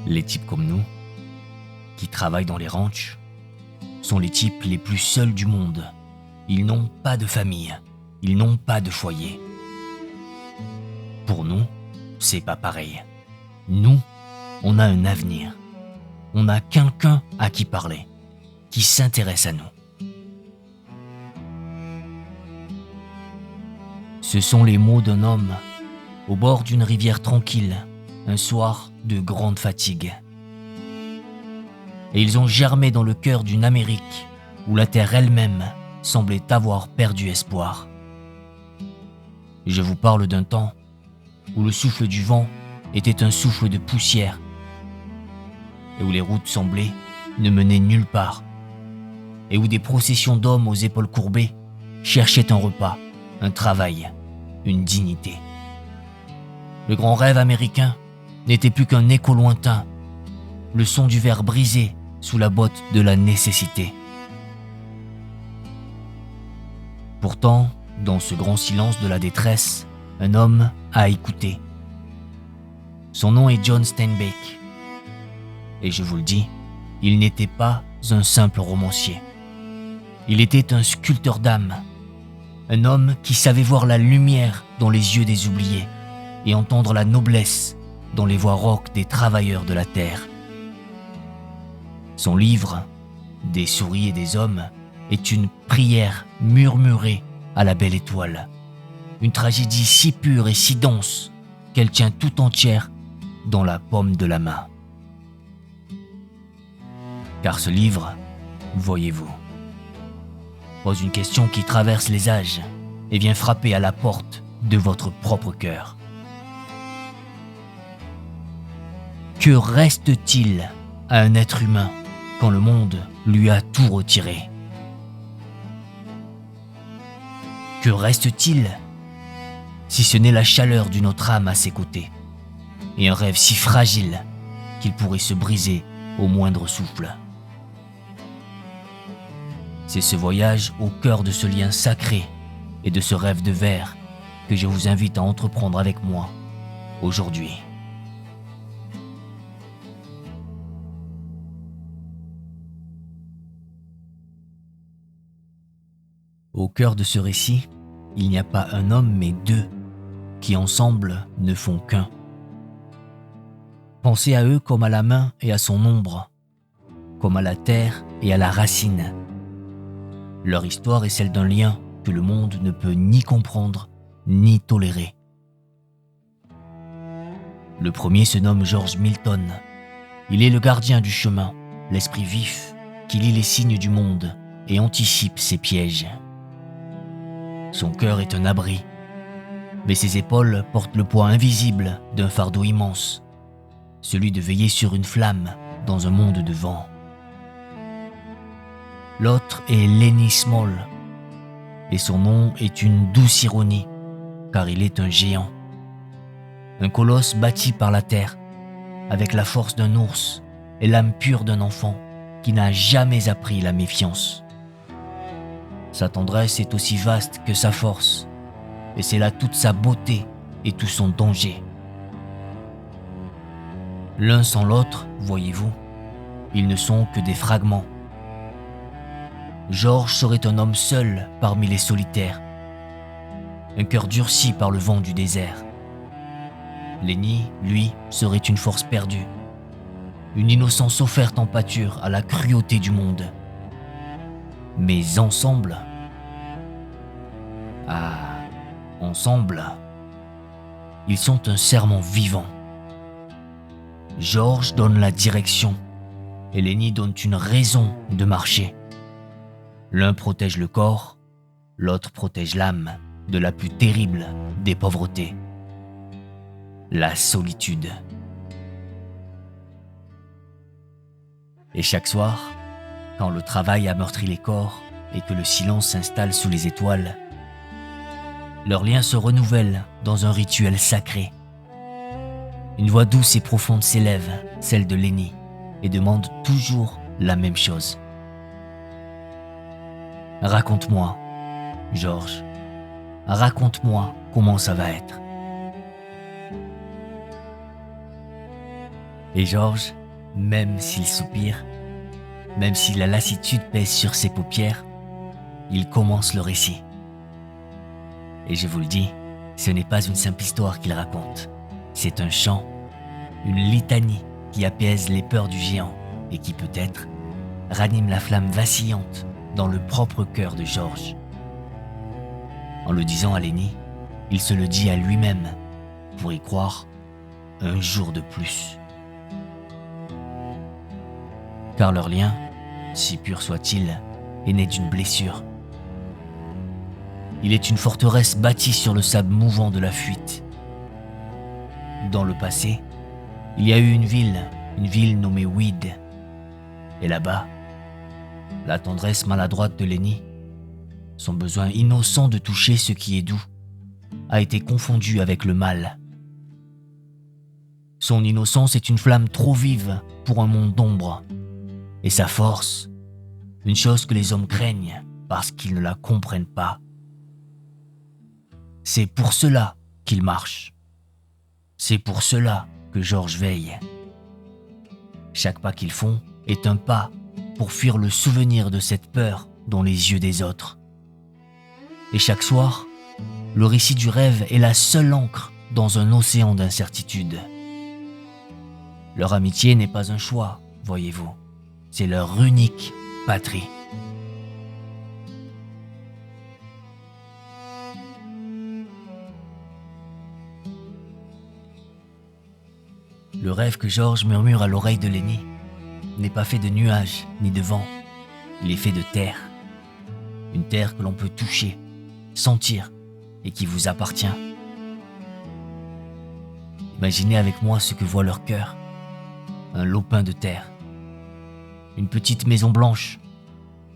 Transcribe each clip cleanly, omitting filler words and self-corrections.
Les types comme nous, qui travaillent dans les ranchs, sont les types les plus seuls du monde. Ils n'ont pas de famille, ils n'ont pas de foyer. Pour nous, c'est pas pareil. Nous, on a un avenir. On a quelqu'un à qui parler, qui s'intéresse à nous. Ce sont les mots d'un homme au bord d'une rivière tranquille, un soir de grande fatigue. Et ils ont germé dans le cœur d'une Amérique où la terre elle-même semblait avoir perdu espoir. Je vous parle d'un temps où le souffle du vent était un souffle de poussière et où les routes semblaient ne mener nulle part et où des processions d'hommes aux épaules courbées cherchaient un repas, un travail, une dignité. Le grand rêve américain n'était plus qu'un écho lointain, le son du verre brisé sous la botte de la nécessité. Pourtant, dans ce grand silence de la détresse, un homme a écouté. Son nom est John Steinbeck. Et je vous le dis, il n'était pas un simple romancier. Il était un sculpteur d'âme, un homme qui savait voir la lumière dans les yeux des oubliés et entendre la noblesse dans les voix rauques des travailleurs de la terre. Son livre, Des souris et des hommes, est une prière murmurée à la belle étoile. Une tragédie si pure et si dense qu'elle tient tout entière dans la paume de la main. Car ce livre, voyez-vous, pose une question qui traverse les âges et vient frapper à la porte de votre propre cœur. Que reste-t-il à un être humain quand le monde lui a tout retiré ? Que reste-t-il si ce n'est la chaleur d'une autre âme à ses côtés et un rêve si fragile qu'il pourrait se briser au moindre souffle ? C'est ce voyage au cœur de ce lien sacré et de ce rêve de verre que je vous invite à entreprendre avec moi aujourd'hui. Au cœur de ce récit, il n'y a pas un homme mais deux qui ensemble ne font qu'un. Pensez à eux comme à la main et à son ombre, comme à la terre et à la racine. Leur histoire est celle d'un lien que le monde ne peut ni comprendre ni tolérer. Le premier se nomme George Milton. Il est le gardien du chemin, l'esprit vif qui lit les signes du monde et anticipe ses pièges. Son cœur est un abri, mais ses épaules portent le poids invisible d'un fardeau immense, celui de veiller sur une flamme dans un monde de vent. L'autre est Lenny Small, et son nom est une douce ironie, car il est un géant. Un colosse bâti par la terre, avec la force d'un ours et l'âme pure d'un enfant qui n'a jamais appris la méfiance. Sa tendresse est aussi vaste que sa force, et c'est là toute sa beauté et tout son danger. L'un sans l'autre, voyez-vous, ils ne sont que des fragments. George serait un homme seul parmi les solitaires, un cœur durci par le vent du désert. Lenny, lui, serait une force perdue, une innocence offerte en pâture à la cruauté du monde. Mais ensemble, ensemble, ils sont un serment vivant. George donne la direction et Lenny donne une raison de marcher. L'un protège le corps, l'autre protège l'âme de la plus terrible des pauvretés, la solitude. Et chaque soir, quand le travail a meurtri les corps et que le silence s'installe sous les étoiles, leur lien se renouvelle dans un rituel sacré. Une voix douce et profonde s'élève, celle de Lenny, et demande toujours la même chose. Raconte-moi, George, raconte-moi comment ça va être. Et Georges, même s'il soupire, même si la lassitude pèse sur ses paupières, il commence le récit. Et je vous le dis, ce n'est pas une simple histoire qu'il raconte. C'est un chant, une litanie qui apaise les peurs du géant et qui peut-être ranime la flamme vacillante dans le propre cœur de Georges. En le disant à Lenny, il se le dit à lui-même pour y croire un jour de plus. Car leur lien, si pur soit-il, est né d'une blessure. Il est une forteresse bâtie sur le sable mouvant de la fuite. Dans le passé, il y a eu une ville nommée Weed. Et là-bas, la tendresse maladroite de Lenny, son besoin innocent de toucher ce qui est doux, a été confondu avec le mal. Son innocence est une flamme trop vive pour un monde d'ombre. Et sa force, une chose que les hommes craignent parce qu'ils ne la comprennent pas. C'est pour cela qu'il marche. C'est pour cela que Georges veille. Chaque pas qu'ils font est un pas pour fuir le souvenir de cette peur dans les yeux des autres. Et chaque soir, le récit du rêve est la seule encre dans un océan d'incertitude. Leur amitié n'est pas un choix, voyez-vous. C'est leur unique patrie. Le rêve que Georges murmure à l'oreille de Lenny n'est pas fait de nuages ni de vent. Il est fait de terre. Une terre que l'on peut toucher, sentir et qui vous appartient. Imaginez avec moi ce que voit leur cœur. Un lopin de terre. Une petite maison blanche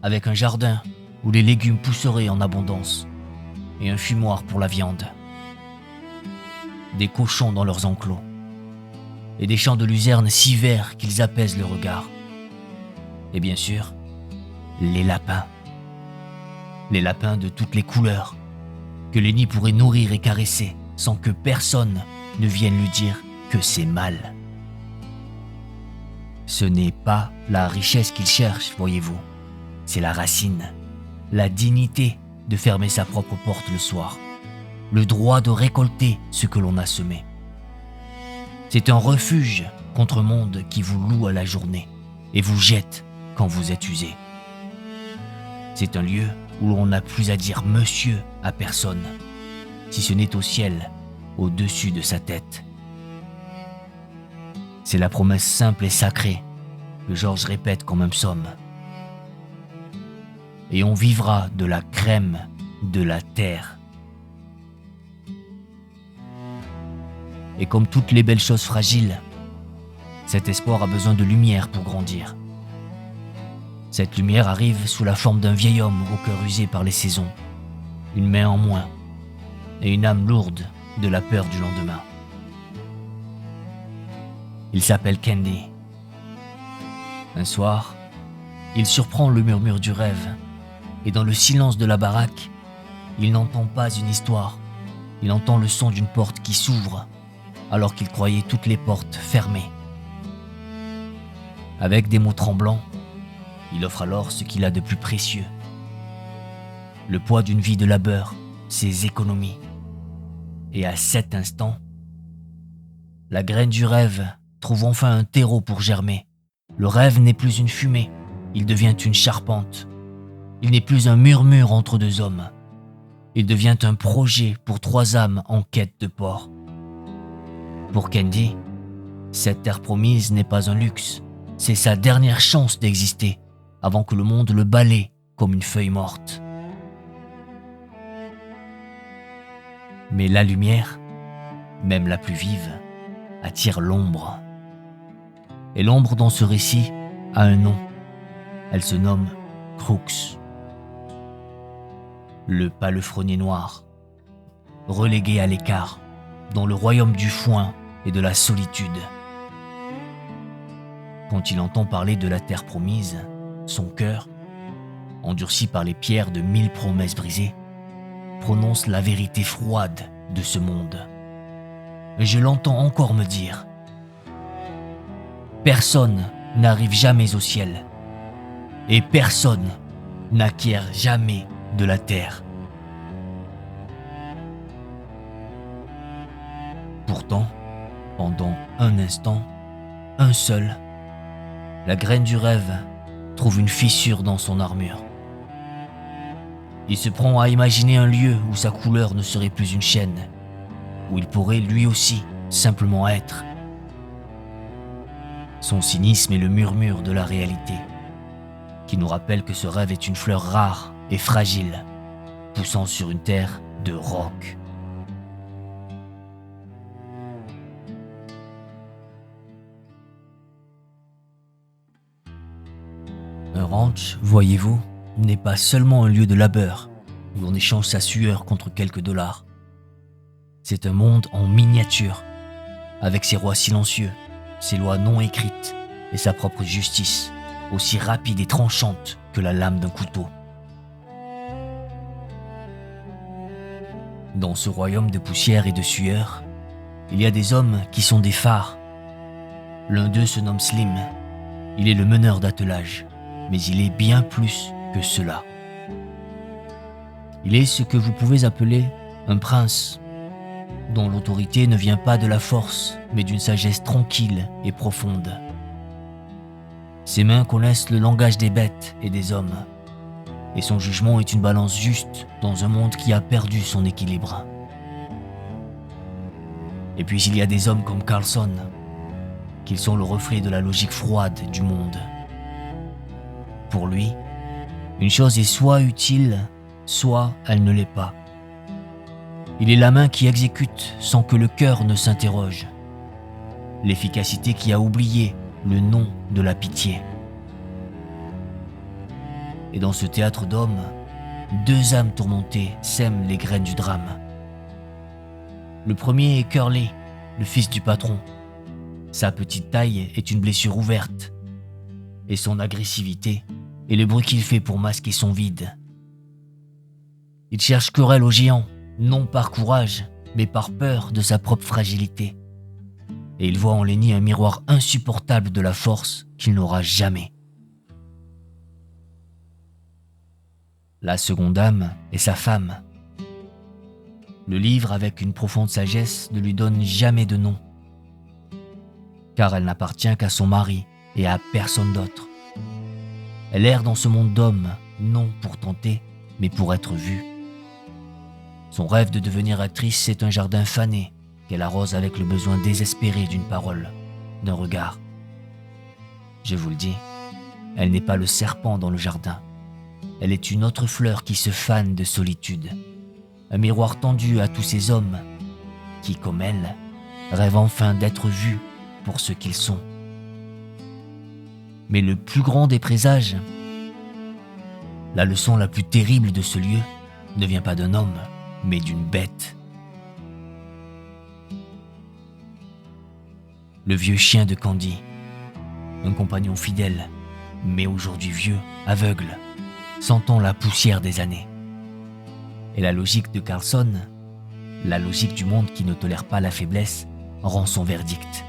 avec un jardin où les légumes pousseraient en abondance et un fumoir pour la viande. Des cochons dans leurs enclos et des champs de luzerne si verts qu'ils apaisent le regard. Et bien sûr, les lapins. Les lapins de toutes les couleurs que Lenny pourrait nourrir et caresser sans que personne ne vienne lui dire que c'est mal. Ce n'est pas la richesse qu'il cherche, voyez-vous. C'est la racine, la dignité de fermer sa propre porte le soir, le droit de récolter ce que l'on a semé. C'est un refuge contre un monde qui vous loue à la journée et vous jette quand vous êtes usé. C'est un lieu où l'on n'a plus à dire monsieur à personne, si ce n'est au ciel, au-dessus de sa tête. C'est la promesse simple et sacrée que Georges répète comme un psaume. Et on vivra de la crème de la terre. Et comme toutes les belles choses fragiles, cet espoir a besoin de lumière pour grandir. Cette lumière arrive sous la forme d'un vieil homme au cœur usé par les saisons, une main en moins et une âme lourde de la peur du lendemain. Il s'appelle Candy. Un soir, il surprend le murmure du rêve et dans le silence de la baraque, il n'entend pas une histoire, il entend le son d'une porte qui s'ouvre alors qu'il croyait toutes les portes fermées. Avec des mots tremblants, il offre alors ce qu'il a de plus précieux. Le poids d'une vie de labeur, ses économies. Et à cet instant, la graine du rêve trouve enfin un terreau pour germer. Le rêve n'est plus une fumée, il devient une charpente. Il n'est plus un murmure entre deux hommes. Il devient un projet pour trois âmes en quête de port. Pour Candy, cette terre promise n'est pas un luxe, c'est sa dernière chance d'exister avant que le monde le balaie comme une feuille morte. Mais la lumière, même la plus vive, attire l'ombre. Et l'ombre dans ce récit a un nom. Elle se nomme Crooks. Le palefrenier noir, relégué à l'écart, dans le royaume du foin et de la solitude. Quand il entend parler de la terre promise, son cœur, endurci par les pierres de 1000 promesses brisées, prononce la vérité froide de ce monde. Et je l'entends encore me dire personne n'arrive jamais au ciel. Et personne n'acquiert jamais de la terre. Pourtant, pendant un instant, un seul, la graine du rêve trouve une fissure dans son armure. Il se prend à imaginer un lieu où sa couleur ne serait plus une chaîne, où il pourrait lui aussi simplement être. Son cynisme est le murmure de la réalité, qui nous rappelle que ce rêve est une fleur rare et fragile, poussant sur une terre de roc. Un ranch, voyez-vous, n'est pas seulement un lieu de labeur, où l'on échange sa sueur contre quelques dollars. C'est un monde en miniature, avec ses rois silencieux, ses lois non écrites et sa propre justice, aussi rapide et tranchante que la lame d'un couteau. Dans ce royaume de poussière et de sueur, il y a des hommes qui sont des phares. L'un d'eux se nomme Slim. Il est le meneur d'attelage, mais il est bien plus que cela. Il est ce que vous pouvez appeler un prince, dont l'autorité ne vient pas de la force, mais d'une sagesse tranquille et profonde. Ses mains connaissent le langage des bêtes et des hommes, et son jugement est une balance juste dans un monde qui a perdu son équilibre. Et puis il y a des hommes comme Carlson, qui sont le reflet de la logique froide du monde. Pour lui, une chose est soit utile, soit elle ne l'est pas. Il est la main qui exécute sans que le cœur ne s'interroge. L'efficacité qui a oublié le nom de la pitié. Et dans ce théâtre d'hommes, deux âmes tourmentées sèment les graines du drame. Le premier est Curly, le fils du patron. Sa petite taille est une blessure ouverte, et son agressivité est le bruit qu'il fait pour masquer son vide. Il cherche querelle au géant, non par courage, mais par peur de sa propre fragilité. Et il voit en Lenny un miroir insupportable de la force qu'il n'aura jamais. La seconde âme est sa femme. Le livre, avec une profonde sagesse, ne lui donne jamais de nom, car elle n'appartient qu'à son mari et à personne d'autre. Elle erre dans ce monde d'hommes, non pour tenter, mais pour être vue. Son rêve de devenir actrice, c'est un jardin fané qu'elle arrose avec le besoin désespéré d'une parole, d'un regard. Je vous le dis, elle n'est pas le serpent dans le jardin. Elle est une autre fleur qui se fane de solitude. Un miroir tendu à tous ces hommes qui, comme elle, rêvent enfin d'être vus pour ce qu'ils sont. Mais le plus grand des présages, la leçon la plus terrible de ce lieu, ne vient pas d'un homme, mais d'une bête. Le vieux chien de Candy, un compagnon fidèle, mais aujourd'hui vieux, aveugle, sentant la poussière des années. Et la logique de Carlson, la logique du monde qui ne tolère pas la faiblesse, rend son verdict.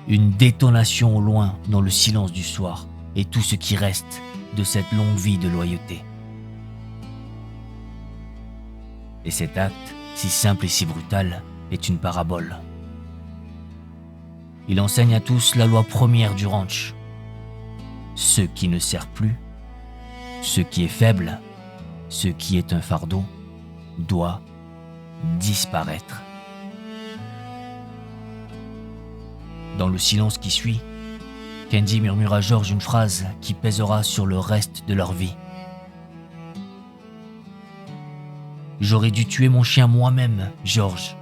Une détonation au loin dans le silence du soir est tout ce qui reste de cette longue vie de loyauté. Et cet acte, si simple et si brutal, est une parabole. Il enseigne à tous la loi première du ranch. Ce qui ne sert plus, ce qui est faible, ce qui est un fardeau, doit disparaître. Dans le silence qui suit, Candy murmure à George une phrase qui pèsera sur le reste de leur vie. « J'aurais dû tuer mon chien moi-même, George. »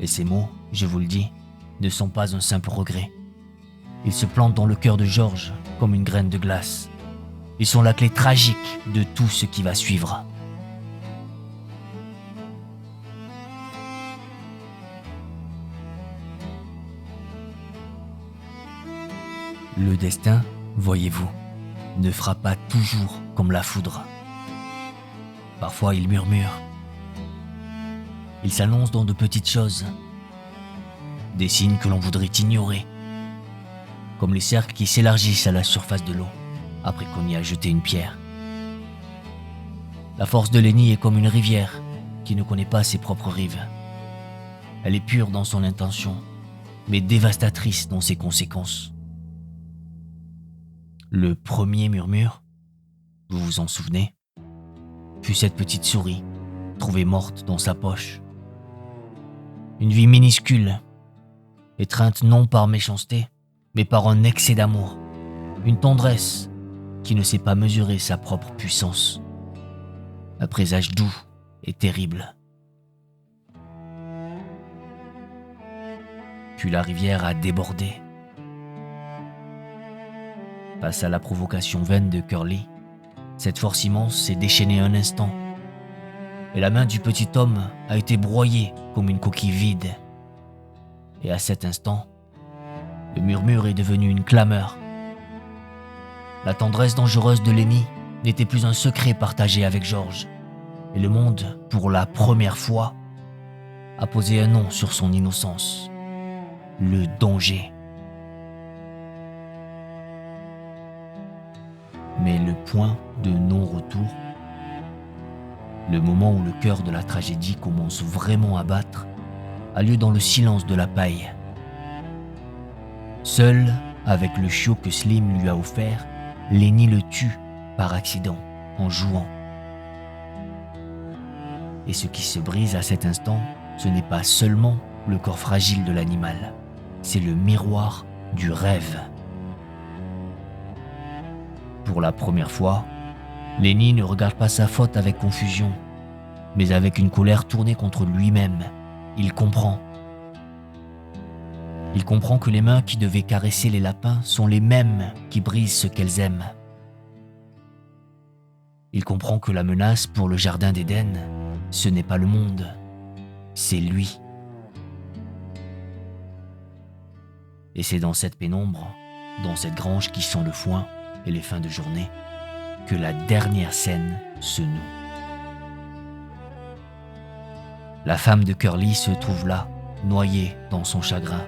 Et ces mots, je vous le dis, ne sont pas un simple regret. Ils se plantent dans le cœur de George comme une graine de glace. Ils sont la clé tragique de tout ce qui va suivre. Le destin, voyez-vous, ne fera pas toujours comme la foudre. Parfois il murmure. Il s'annonce dans de petites choses, des signes que l'on voudrait ignorer, comme les cercles qui s'élargissent à la surface de l'eau après qu'on y a jeté une pierre. La force de Lenny est comme une rivière qui ne connaît pas ses propres rives. Elle est pure dans son intention, mais dévastatrice dans ses conséquences. Le premier murmure, vous vous en souvenez, fut cette petite souris trouvée morte dans sa poche. Une vie minuscule, étreinte non par méchanceté, mais par un excès d'amour, une tendresse qui ne sait pas mesurer sa propre puissance. Un présage doux et terrible. Puis la rivière a débordé. Face à la provocation vaine de Curly, cette force immense s'est déchaînée un instant, et la main du petit homme a été broyée comme une coquille vide. Et à cet instant, le murmure est devenu une clameur. La tendresse dangereuse de Lenny n'était plus un secret partagé avec George, et le monde, pour la première fois, a posé un nom sur son innocence. Le danger. Mais le point de non-retour, le moment où le cœur de la tragédie commence vraiment à battre, a lieu dans le silence de la paille. Seul, avec le chiot que Slim lui a offert, Lenny le tue par accident, en jouant. Et ce qui se brise à cet instant, ce n'est pas seulement le corps fragile de l'animal, c'est le miroir du rêve. Pour la première fois, Lenny ne regarde pas sa faute avec confusion, mais avec une colère tournée contre lui-même. Il comprend. Il comprend que les mains qui devaient caresser les lapins sont les mêmes qui brisent ce qu'elles aiment. Il comprend que la menace pour le jardin d'Éden, ce n'est pas le monde, c'est lui. Et c'est dans cette pénombre, dans cette grange qui sent le foin et les fins de journée, que la dernière scène se noue. La femme de Curly se trouve là, noyée dans son chagrin.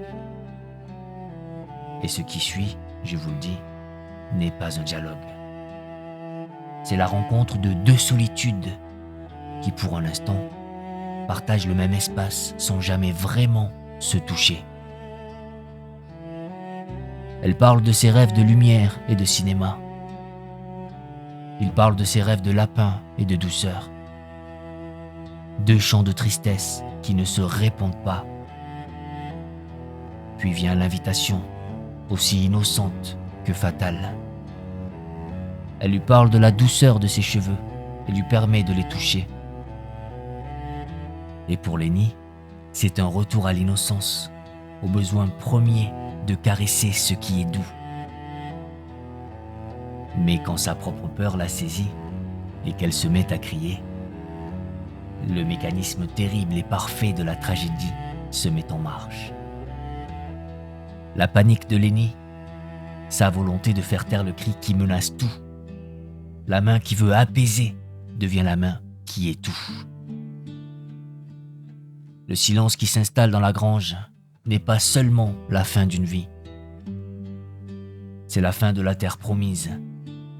Et ce qui suit, je vous le dis, n'est pas un dialogue. C'est la rencontre de deux solitudes qui, pour un instant, partagent le même espace sans jamais vraiment se toucher. Elle parle de ses rêves de lumière et de cinéma. Il parle de ses rêves de lapin et de douceur. Deux chants de tristesse qui ne se répondent pas. Puis vient l'invitation, aussi innocente que fatale. Elle lui parle de la douceur de ses cheveux et lui permet de les toucher. Et pour Lenny, c'est un retour à l'innocence, au besoin premier de caresser ce qui est doux. Mais quand sa propre peur la saisit et qu'elle se met à crier, le mécanisme terrible et parfait de la tragédie se met en marche. La panique de Lenny, sa volonté de faire taire le cri qui menace tout. La main qui veut apaiser devient la main qui étouffe. Le silence qui s'installe dans la grange n'est pas seulement la fin d'une vie. C'est la fin de la terre promise.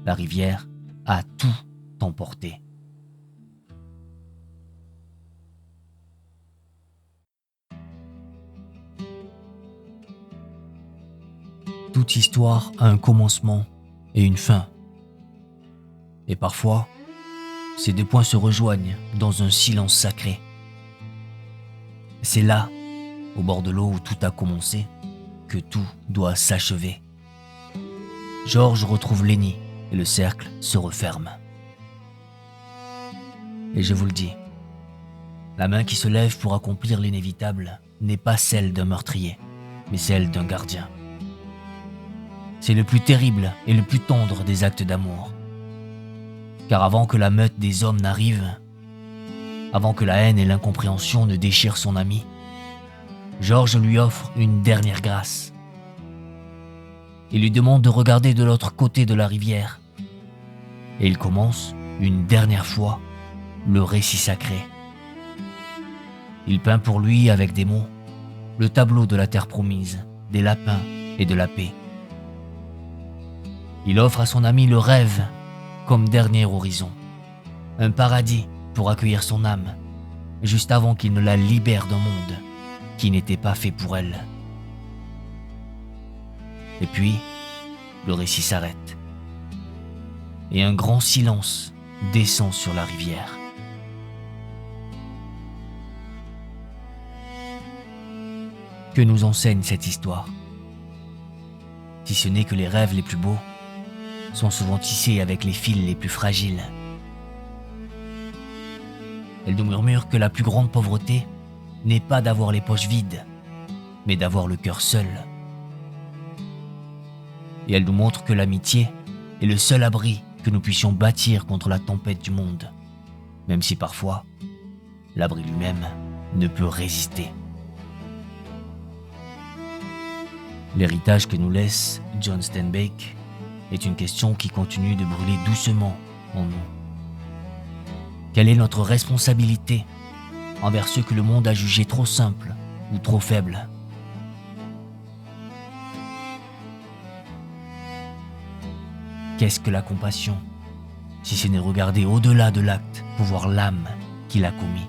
La rivière a tout emporté. Toute histoire a un commencement et une fin. Et parfois, ces deux points se rejoignent dans un silence sacré. C'est là, au bord de l'eau où tout a commencé, que tout doit s'achever. George retrouve Lenny et le cercle se referme. Et je vous le dis, la main qui se lève pour accomplir l'inévitable n'est pas celle d'un meurtrier, mais celle d'un gardien. C'est le plus terrible et le plus tendre des actes d'amour. Car avant que la meute des hommes n'arrive, avant que la haine et l'incompréhension ne déchirent son ami, George lui offre une dernière grâce. Il lui demande de regarder de l'autre côté de la rivière. Et il commence, une dernière fois, le récit sacré. Il peint pour lui, avec des mots, le tableau de la terre promise, des lapins et de la paix. Il offre à son ami le rêve comme dernier horizon, un paradis pour accueillir son âme, juste avant qu'il ne la libère d'un monde qui n'était pas fait pour elle. Et puis, le récit s'arrête, et un grand silence descend sur la rivière. Que nous enseigne cette histoire? Si ce n'est que les rêves les plus beaux sont souvent tissés avec les fils les plus fragiles. Elle nous murmure que la plus grande pauvreté n'est pas d'avoir les poches vides, mais d'avoir le cœur seul. Et elle nous montre que l'amitié est le seul abri que nous puissions bâtir contre la tempête du monde, même si parfois, l'abri lui-même ne peut résister. L'héritage que nous laisse John Steinbeck est une question qui continue de brûler doucement en nous. Quelle est notre responsabilité envers ceux que le monde a jugés trop simples ou trop faibles? Qu'est-ce que la compassion, si ce n'est regarder au-delà de l'acte pour voir l'âme qui l'a commis?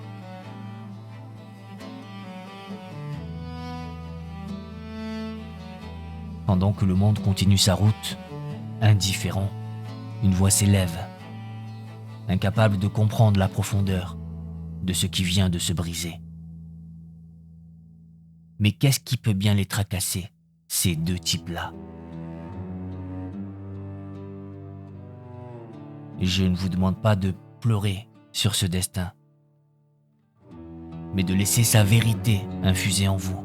Pendant que le monde continue sa route, indifférent, une voix s'élève, incapable de comprendre la profondeur de ce qui vient de se briser. Mais qu'est-ce qui peut bien les tracasser, ces deux types-là? Je ne vous demande pas de pleurer sur ce destin, mais de laisser sa vérité infuser en vous.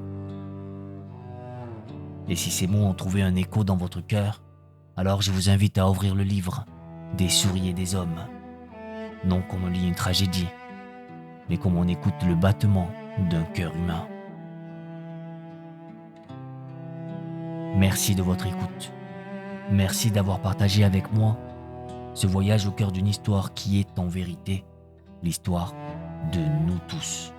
Et si ces mots ont trouvé un écho dans votre cœur, alors je vous invite à ouvrir le livre des souris et des hommes. Non comme on lit une tragédie, mais comme on écoute le battement d'un cœur humain. Merci de votre écoute. Merci d'avoir partagé avec moi ce voyage au cœur d'une histoire qui est en vérité l'histoire de nous tous.